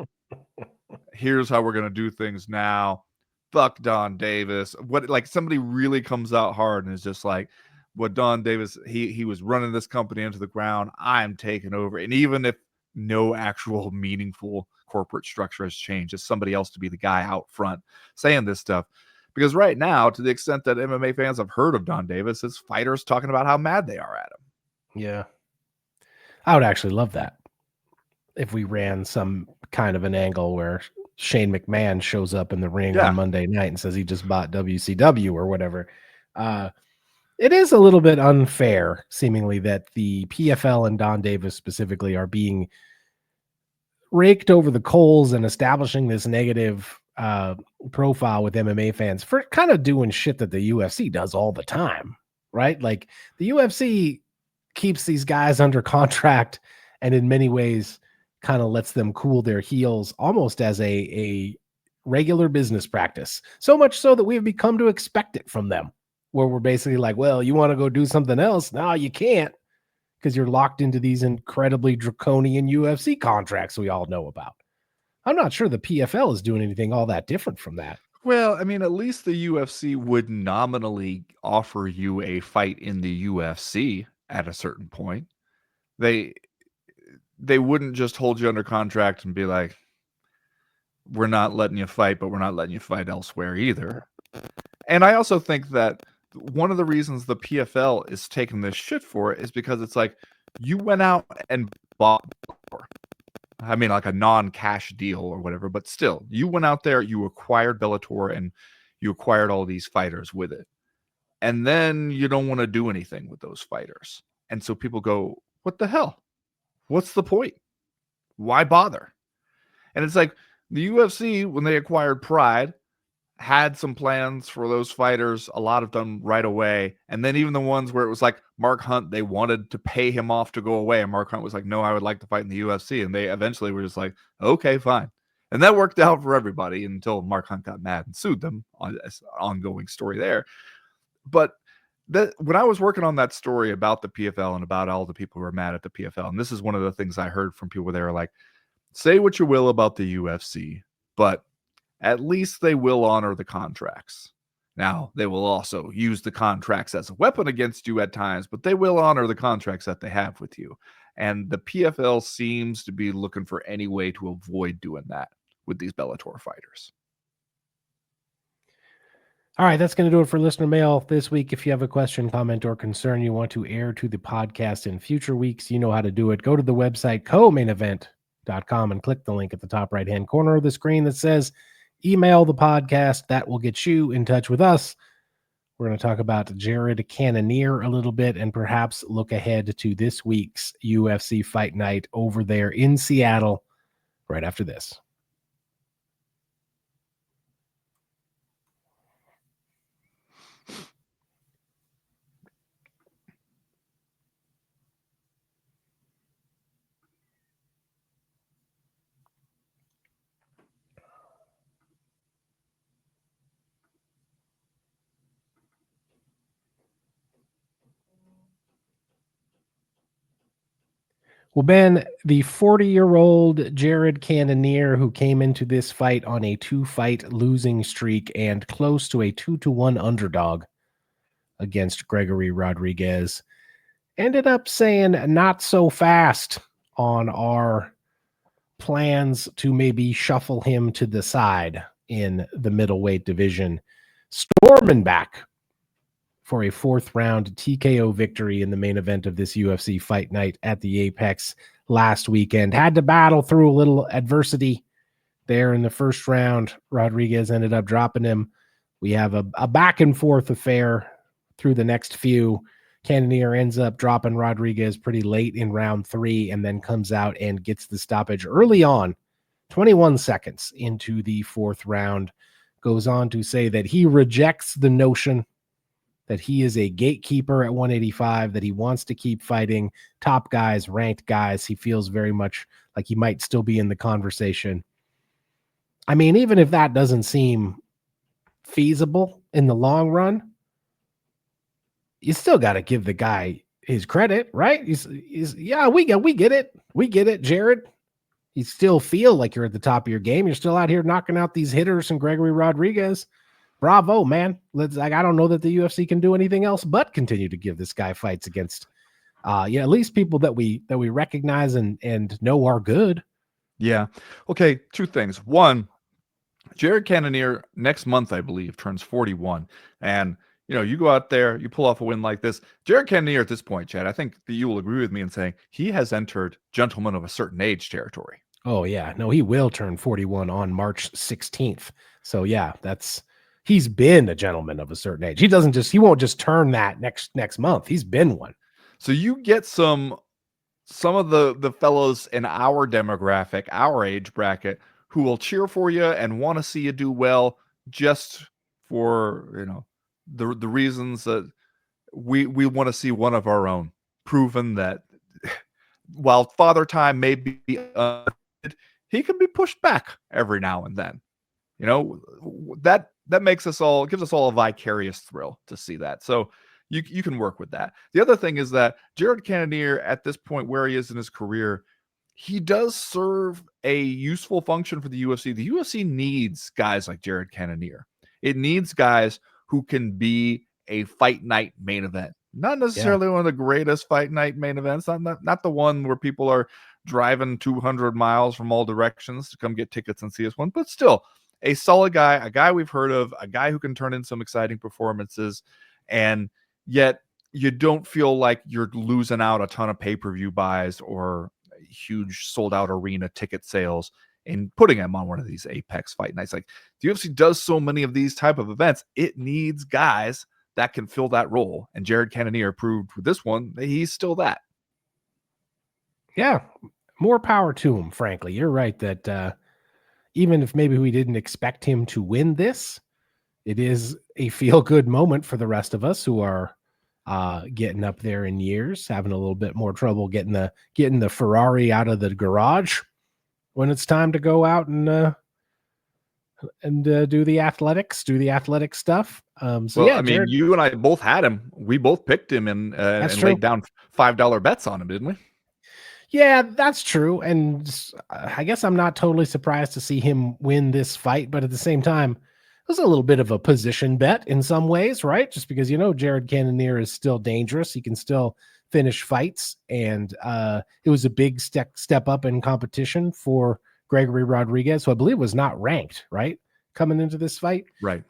Here's how we're going to do things now. Fuck Don Davis. Like somebody really comes out hard and is just like, what Don Davis, he was running this company into the ground. I'm taking over. And even if no actual meaningful corporate structure has changed, it's somebody else to be the guy out front saying this stuff. Because right now, to the extent that MMA fans have heard of Don Davis, it's fighters talking about how mad they are at him. Yeah. I would actually love that if we ran some kind of an angle where Shane McMahon shows up in the ring on Monday night and says he just bought WCW or whatever. It is a little bit unfair, seemingly, that the PFL and Don Davis specifically are being raked over the coals and establishing this negative profile with MMA fans for kind of doing shit that the UFC does all the time, right? Like the UFC keeps these guys under contract and in many ways kind of lets them cool their heels almost as a regular business practice. So much so that we've become to expect it from them, where we're basically like, well, you want to go do something else? No, you can't, because you're locked into these incredibly draconian UFC contracts we all know about. I'm not sure the PFL is doing anything all that different from that. Well, I mean, at least the UFC would nominally offer you a fight in the UFC at a certain point. They wouldn't just hold you under contract and be like, we're not letting you fight, but we're not letting you fight elsewhere either. And I also think that one of the reasons the PFL is taking this shit for it is because it's like, you went out and bought, I mean, like a non-cash deal or whatever, but still, you went out there, you acquired Bellator, and you acquired all these fighters with it. And then you don't want to do anything with those fighters. And so people go, what the hell? What's the point? Why bother? And it's like the UFC, when they acquired Pride, had some plans for those fighters, a lot of them right away. And then even the ones where it was like Mark Hunt, they wanted to pay him off to go away. And Mark Hunt was like, no, I would like to fight in the UFC. And they eventually were just like, okay, fine. And that worked out for everybody until Mark Hunt got mad and sued them on this ongoing story there. But when I was working on that story about the PFL and about all the people who were mad at the PFL, and this is one of the things I heard from people, they were like, say what you will about the UFC, but at least they will honor the contracts. Now, they will also use the contracts as a weapon against you at times, but they will honor the contracts that they have with you. And the PFL seems to be looking for any way to avoid doing that with these Bellator fighters. All right, that's going to do it for listener mail this week. If you have a question, comment, or concern you want to air to the podcast in future weeks, you know how to do it. Go to the website co-mainevent.com and click the link at the top right-hand corner of the screen that says email the podcast. That will get you in touch with us. We're going to talk about Jared Cannonier a little bit and perhaps look ahead to this week's UFC Fight Night over there in Seattle right after this. Well, Ben, the 40-year-old Jared Cannonier, who came into this fight on a 2-fight losing streak and close to a 2-1 underdog against Gregory Rodriguez, ended up saying not so fast on our plans to maybe shuffle him to the side in the middleweight division, storming back for a 4th-round TKO victory in the main event of this UFC Fight Night at the Apex last weekend. Had to battle through a little adversity there in the first round. Rodriguez ended up dropping him. We have a back-and-forth affair through the next few. Cannonier ends up dropping Rodriguez pretty late in round 3 and then comes out and gets the stoppage early on, 21 seconds into the 4th round. Goes on to say that he rejects the notion that he is a gatekeeper at 185, that he wants to keep fighting top guys, ranked guys. He feels very much like he might still be in the conversation. I mean, even if that doesn't seem feasible in the long run, you still got to give the guy his credit, right? Yeah, we get it. We get it, Jared. You still feel like you're at the top of your game. You're still out here knocking out these hitters and Gregory Rodriguez. bravo, man. I don't know that the UFC can do anything else but continue to give this guy fights against at least people that we recognize and know are good. Yeah. Okay, two things. One, Jared Cannonier next month, I believe, turns 41. And, you go out there, you pull off a win like this. Jared Cannonier at this point, Chad, I think that you will agree with me in saying he has entered gentlemen of a certain age territory. Oh, yeah. No, he will turn 41 on March 16th. So, yeah, he's been a gentleman of a certain age. He won't just turn that next month. He's been one. So you get some of the fellows in our demographic, our age bracket, who will cheer for you and want to see you do well just for, the reasons that we want to see one of our own proven that while Father Time may be he can be pushed back every now and then. That makes gives us all a vicarious thrill to see that. So you can work with that. The other thing is that Jared Cannonier, at this point where he is in his career, he does serve a useful function for the UFC. The UFC needs guys like Jared Cannonier. It needs guys who can be a fight night main event. Not necessarily one of the greatest fight night main events. Not the one where people are driving 200 miles from all directions to come get tickets and see us one, but still a solid guy, a guy we've heard of, a guy who can turn in some exciting performances, and yet you don't feel like you're losing out a ton of pay-per-view buys or huge sold-out arena ticket sales and putting him on one of these Apex fight nights. Like, the UFC does so many of these type of events, it needs guys that can fill that role. And Jared Cannonier proved with this one that he's still that. Yeah, more power to him, frankly. You're right that even if maybe we didn't expect him to win this, it is a feel-good moment for the rest of us who are getting up there in years, having a little bit more trouble getting the Ferrari out of the garage when it's time to go out and do the athletic stuff. Jared, you and I both had him. We both picked him and laid down $5 bets on him, didn't we? Yeah, that's true. And I guess I'm not totally surprised to see him win this fight, but at the same time, it was a little bit of a position bet in some ways, right? Just because, Jared Cannonier is still dangerous. He can still finish fights. And it was a big step up in competition for Gregory Rodriguez, who I believe was not ranked, right? Coming into this fight. Right.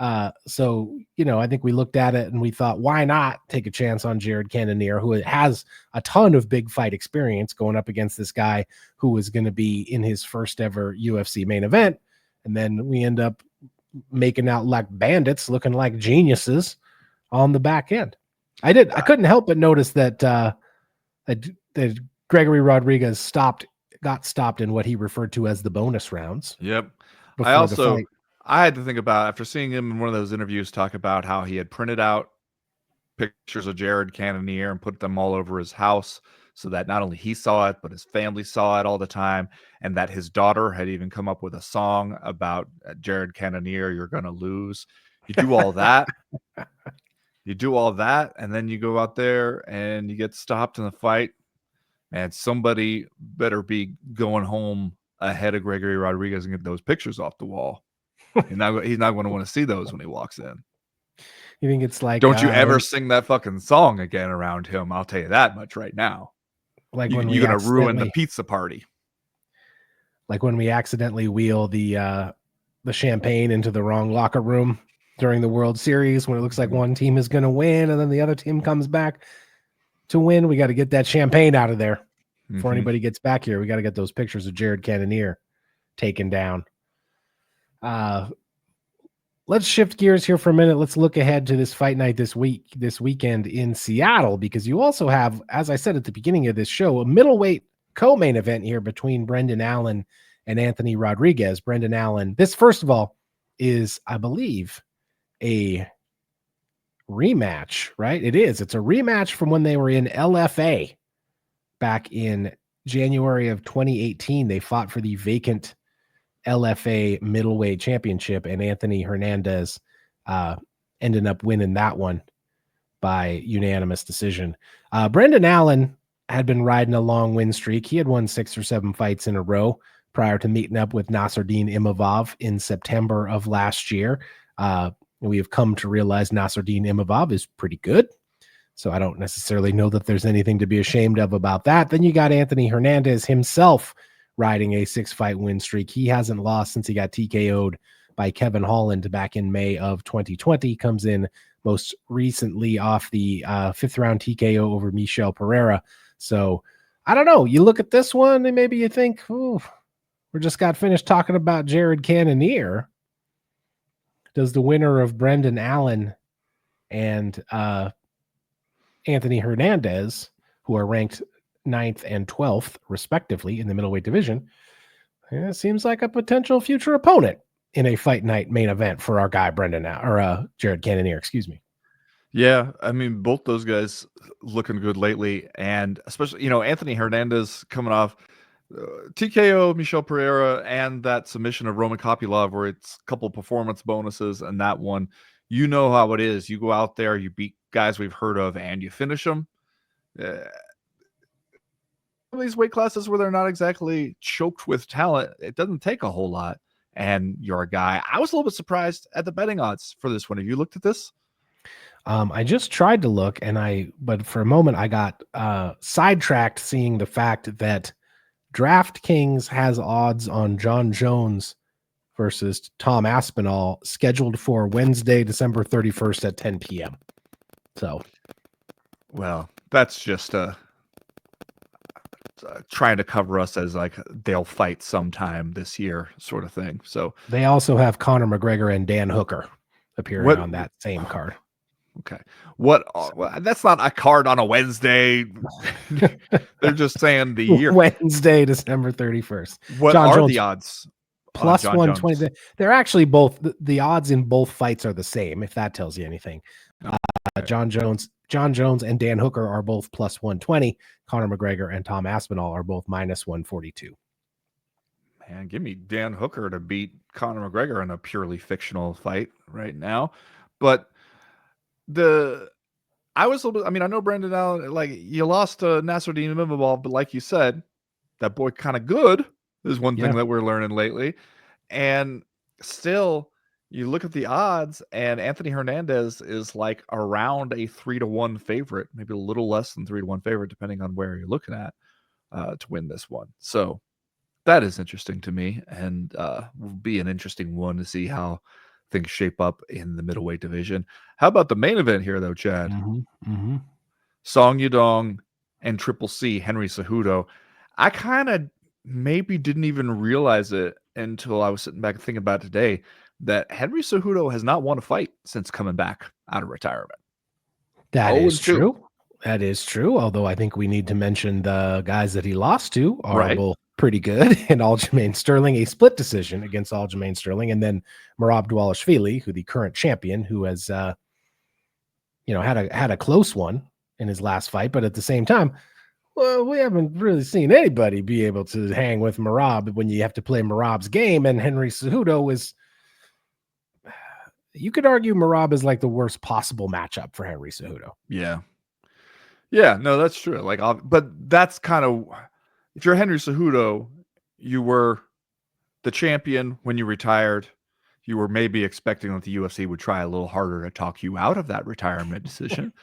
So, I think we looked at it and we thought, why not take a chance on Jared Cannonier, who has a ton of big fight experience going up against this guy who was going to be in his first ever UFC main event. And then we end up making out like bandits, looking like geniuses on the back end. I couldn't help but notice that that Gregory Rodriguez got stopped in what he referred to as the bonus rounds. Yep. I had to think about, after seeing him in one of those interviews talk about how he had printed out pictures of Jared Cannonier and put them all over his house so that not only he saw it, but his family saw it all the time, and that his daughter had even come up with a song about Jared Cannonier, "You're Gonna Lose." You do all that. And then you go out there and you get stopped in the fight, and somebody better be going home ahead of Gregory Rodriguez and get those pictures off the wall. He's not going to want to see those when he walks in. You think it's like, don't you ever sing that fucking song again around him? I'll tell you that much right now. Like you're going to ruin the pizza party. Like when we accidentally wheel the champagne into the wrong locker room during the World Series, when it looks like one team is going to win and then the other team comes back to win. We got to get that champagne out of there before anybody gets back here. We got to get those pictures of Jared Cannonier taken down. Let's shift gears here for a minute. Let's look ahead to this fight night this weekend in Seattle, because you also have, as I said at the beginning of this show, a middleweight co-main event here between Brendan Allen and Anthony Rodriguez. Brendan Allen, this, first of all, is, I believe, a rematch, right? It is. It's a rematch from when they were in LFA back in January of 2018. They fought for the vacant LFA middleweight championship, and Anthony Hernandez ended up winning that one by unanimous decision. Brendan Allen had been riding a long win streak. He had won 6 or 7 fights in a row prior to meeting up with Nasruddin Imavov in September of last year. And we have come to realize Nasruddin Imavov is pretty good. So I don't necessarily know that there's anything to be ashamed of about that. Then you got Anthony Hernandez himself riding a 6-fight win streak. He hasn't lost since he got TKO'd by Kevin Holland back in May of 2020. Comes in most recently off the 5th round TKO over Michel Pereira. So I don't know. You look at this one and maybe you think, ooh, we just got finished talking about Jared Cannonier. Does the winner of Brendan Allen and Anthony Hernandez, who are ranked 9th and 12th, respectively, in the middleweight division, it seems like a potential future opponent in a fight night main event for our guy, Jared Cannonier, excuse me. Yeah, I mean, both those guys looking good lately, and especially, Anthony Hernandez coming off TKO Michel Pereira and that submission of Roman Kopylov, where it's a couple performance bonuses, and that one, you know how it is. You go out there, you beat guys we've heard of, and you finish them. These weight classes where they're not exactly choked with talent, it doesn't take a whole lot, and you're a guy. I was a little bit surprised at the betting odds for this one. Have you looked at this? I just tried to look, but for a moment I got sidetracked seeing the fact that DraftKings has odds on Jon Jones versus Tom Aspinall scheduled for Wednesday, December 31st at 10 p.m. So, well, that's just trying to cover us as like they'll fight sometime this year sort of thing. So they also have Conor McGregor and Dan Hooker appearing on that same card. Okay. That's not a card on a Wednesday. They're just saying the year. Wednesday, December 31st. What Jon are Jones the odds? Plus 120. They're actually both, the odds in both fights are the same, if that tells you anything. Okay. Jon Jones and Dan Hooker are both plus 120. Conor McGregor and Tom Aspinall are both minus 142. Man, give me Dan Hooker to beat Conor McGregor in a purely fictional fight right now. But I know Brendan Allen, like, you lost to Nasruddin Imavov, but like you said, that boy kind of good is one thing that we're learning lately. And still, you look at the odds, and Anthony Hernandez is like around a 3-1 favorite, maybe a little less than 3-1 favorite, depending on where you're looking at, to win this one. So that is interesting to me, and will be an interesting one to see how things shape up in the middleweight division. How about the main event here, though, Chad? Song Yadong and Triple C, Henry Cejudo. I kind of maybe didn't even realize it until I was sitting back and thinking about it today, that Henry Cejudo has not won a fight since coming back out of retirement. That is true. That is true. Although I think we need to mention the guys that he lost to are both pretty good. And Aljamain Sterling, a split decision against Aljamain Sterling, and then Merab Dvalishvili, who the current champion, who has had a close one in his last fight, but at the same time, well, we haven't really seen anybody be able to hang with Merab when you have to play Merab's game. And Henry Cejudo is, you could argue Merab is like the worst possible matchup for Henry Cejudo. Yeah. Yeah, no, that's true. Like, but that's kind of, if you're Henry Cejudo, you were the champion when you retired. You were maybe expecting that the UFC would try a little harder to talk you out of that retirement decision.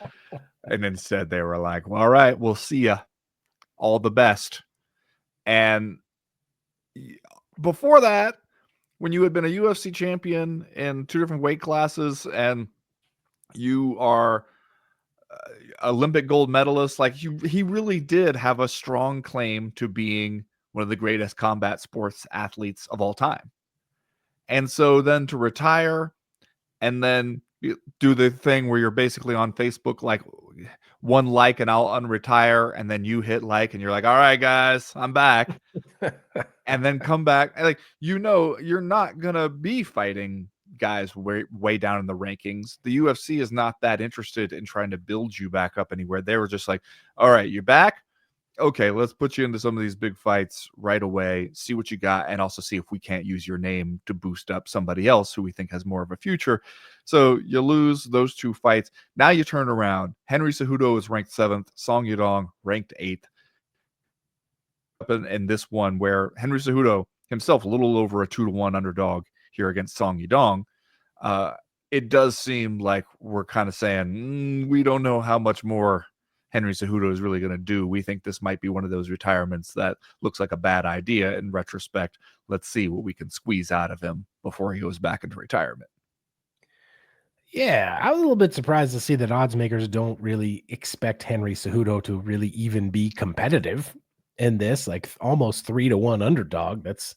And instead they were like, well, all right, we'll see ya. All the best. And before that, when you had been a UFC champion in 2 different weight classes, and you are Olympic gold medalist, like, he really did have a strong claim to being one of the greatest combat sports athletes of all time. And so then to retire and then do the thing where you're basically on Facebook, like, one like and I'll unretire, and then you hit like and you're like, all right, guys, I'm back. And then come back, and like, you're not gonna be fighting guys way down in the rankings. The UFC is not that interested in trying to build you back up anywhere. They were just like, all right, you're back. Okay, let's put you into some of these big fights right away, see what you got, and also see if we can't use your name to boost up somebody else who we think has more of a future. So you lose those 2 fights. Now you turn around. Henry Cejudo is ranked 7th. Song Yadong ranked 8th. In this one, where Henry Cejudo himself a little over a 2-1 underdog here against Song Yadong. it does seem like we're kind of saying we don't know how much more Henry Cejudo is really going to do. We think this might be one of those retirements that looks like a bad idea in retrospect. Let's see what we can squeeze out of him before he goes back into retirement. Yeah, I was a little bit surprised to see that odds makers don't really expect Henry Cejudo to really even be competitive in this, like almost 3-1 underdog. That's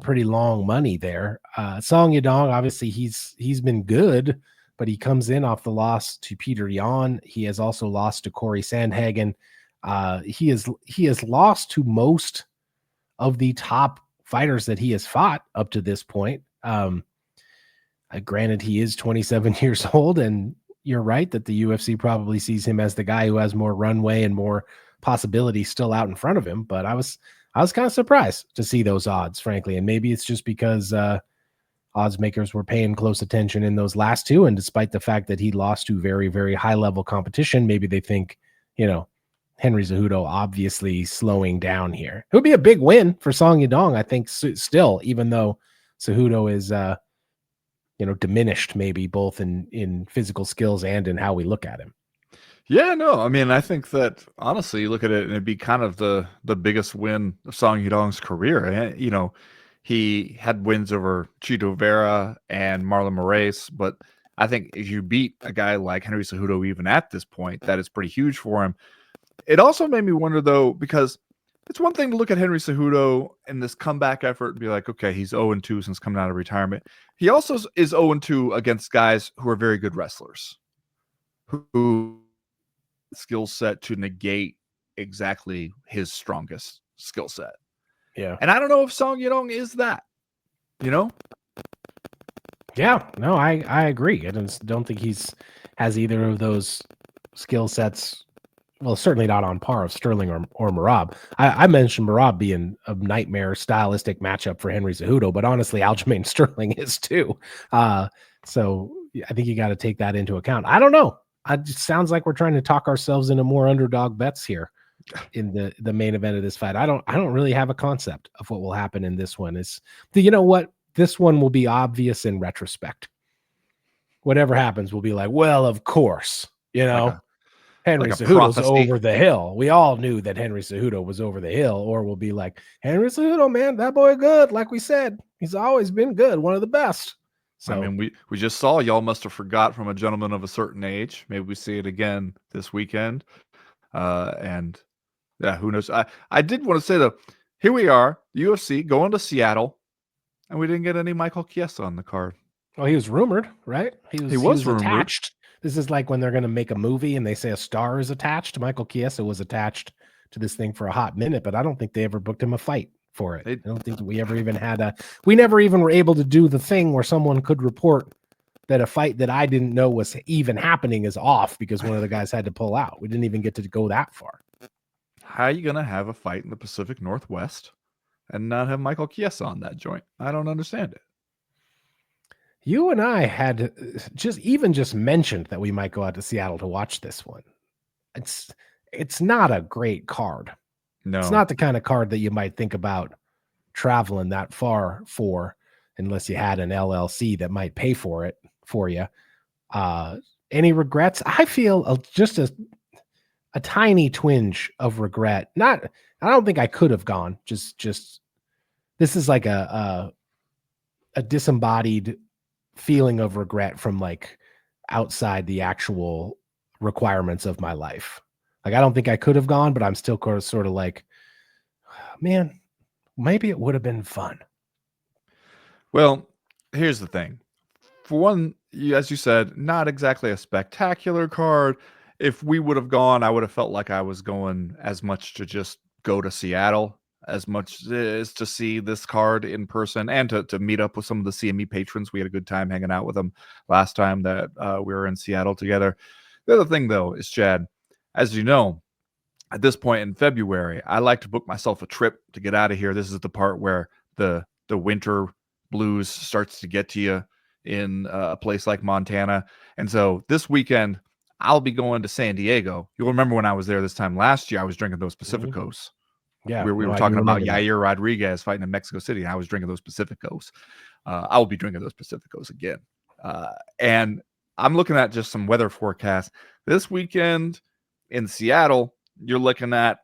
pretty long money there. Song Yadong, obviously he's been good, but he comes in off the loss to Peter Yan. He has also lost to Corey Sandhagen. He has lost to most of the top fighters that he has fought up to this point. Granted, he is 27 years old, and you're right that the UFC probably sees him as the guy who has more runway and more possibilities still out in front of him. But I was kind of surprised to see those odds, frankly, and maybe it's just because odds makers were paying close attention in those last two, and despite the fact that he lost to very, very high level competition, maybe they think, Henry Cejudo obviously slowing down here. It would be a big win for Song Yadong, I think, still, even though Cejudo is diminished maybe both in physical skills and in how we look at him. Yeah, no, I mean, I think that honestly, you look at it and it'd be kind of the biggest win of Song Yadong's career. He had wins over Chito Vera and Marlon Moraes, but I think if you beat a guy like Henry Cejudo even at this point, that is pretty huge for him. It also made me wonder, though, because it's one thing to look at Henry Cejudo in this comeback effort and be like, okay, he's 0-2 since coming out of retirement. He also is 0-2 against guys who are very good wrestlers, who skill set to negate exactly his strongest skill set. Yeah. And I don't know if Song Yadong is that, Yeah, no, I agree. I don't think has either of those skill sets. Well, certainly not on par of Sterling or Merab. I mentioned Merab being a nightmare stylistic matchup for Henry Cejudo, but honestly, Aljamain Sterling is too. So I think you got to take that into account. I don't know. It just sounds like we're trying to talk ourselves into more underdog bets here in the main event of this fight. I don't really have a concept of what will happen in this one. You know what? This one will be obvious in retrospect. Whatever happens, we'll be like, well, of course, Henry Cejudo's over the hill. We all knew that Henry Cejudo was over the hill, or we'll be like, Henry Cejudo, man, that boy good. Like we said, he's always been good, one of the best. So I mean, we just saw y'all must have forgot from a gentleman of a certain age. Maybe we see it again this weekend. And yeah, who knows? I did want to say though, here we are, UFC going to Seattle, and we didn't get any Michael Chiesa on the card. Well, he was rumored, right? He was rumored. Attached. This is like when they're going to make a movie and they say a star is attached. Michael Chiesa was attached to this thing for a hot minute, but I don't think they ever booked him a fight for it. I don't think we ever even we never even were able to do the thing where someone could report that a fight that I didn't know was even happening is off because one of the guys had to pull out. We didn't even get to go that far. How are you going to have a fight in the Pacific Northwest and not have Michael Chiesa on that joint? I don't understand it. You and I had just mentioned that we might go out to Seattle to watch this one. It's not a great card. No, it's not the kind of card that you might think about traveling that far for, unless you had an LLC that might pay for it for you. Any regrets? I feel just a tiny twinge of regret. I don't think I could have gone. Just this is like a disembodied feeling of regret from like outside the actual requirements of my life. Like, I don't think I could have gone, but I'm still sort of like, man, maybe it would have been fun. Well, here's the thing. For one, as you said, not exactly a spectacular card. If we would have gone, I would have felt like I was going as much to just go to Seattle as much as to see this card in person and to meet up with some of the CME patrons. We had a good time hanging out with them last time that we were in Seattle together. The other thing, though, is, Chad, as you know, at this point in February, I like to book myself a trip to get out of here. This is the part where the winter blues starts to get to you in a place like Montana. And so this weekend, I'll be going to San Diego. You'll remember when I was there this time last year, I was drinking those Pacificos. Yeah, we were talking about Yair Rodriguez fighting in Mexico City, and I was drinking those Pacificos. I will be drinking those Pacificos again. And I'm looking at just some weather forecasts. This weekend in Seattle, you're looking at,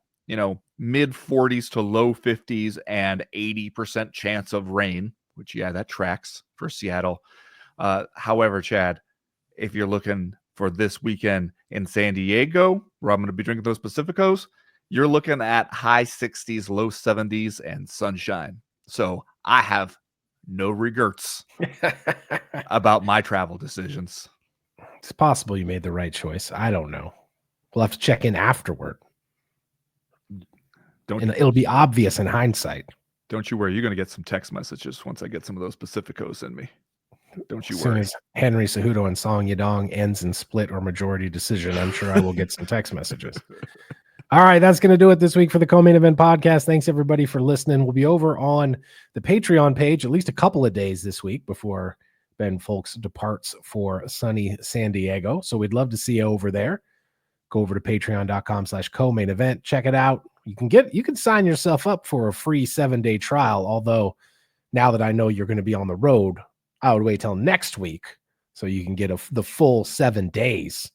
mid 40s to low 50s and 80% chance of rain, which, yeah, that tracks for Seattle. However, Chad, if you're looking for this weekend in San Diego, where I'm going to be drinking those Pacificos, you're looking at high 60s, low 70s, and sunshine. So I have no regrets about my travel decisions. It's possible you made the right choice. I don't know. We'll have to check in afterward. It'll be obvious in hindsight. Don't you worry. You're going to get some text messages once I get some of those Pacificos in me. Don't you worry. As soon as Henry Cejudo and Song Yadong ends in split or majority decision, I'm sure I will get some text messages. All right, that's going to do it this week for the Co-Main Event podcast. Thanks, everybody, for listening. We'll be over on the Patreon page at least a couple of days this week before Ben Folks departs for sunny San Diego. So we'd love to see you over there. Go over to patreon.com/co-main event. Check it out. You can sign yourself up for a free 7-day trial. Although now that I know you're going to be on the road, I would wait till next week so you can get the full 7 days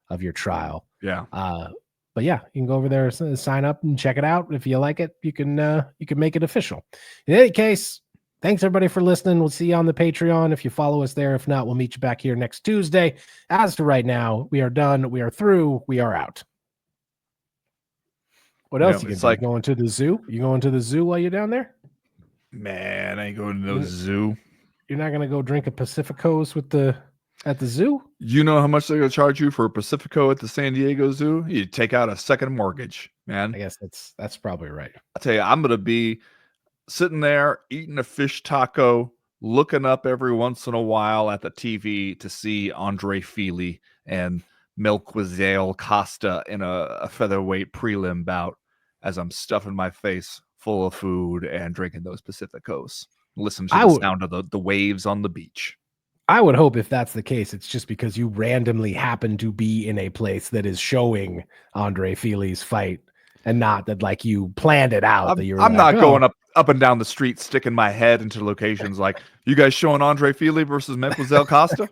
of your trial. Yeah. But yeah, you can go over there, sign up and check it out. If you like it, you can make it official. In any case, thanks everybody for listening. We'll see you on the Patreon if you follow us there. If not, we'll meet you back here next Tuesday. As to right now, we are done. We are through. We are out. What else you can do? Going to the zoo? You going to the zoo while you're down there? Man, I ain't going to no zoo. You're not going to go drink a Pacificos at the zoo? You know how much they're going to charge you for a Pacifico at the San Diego Zoo? You take out a second mortgage, man. I guess that's probably right. I'll tell you, I'm going to be sitting there eating a fish taco, looking up every once in a while at the TV to see Andre Fili and Melquizael Costa in a featherweight prelim bout as I'm stuffing my face full of food and drinking those Pacificos. Listen to the sound of the waves on the beach. I would hope if that's the case, it's just because you randomly happen to be in a place that is showing Andre Fili's fight and not that like you planned it out. I'm not going up and down the street sticking my head into locations like, you guys showing Andre Fili versus Melquizael Costa?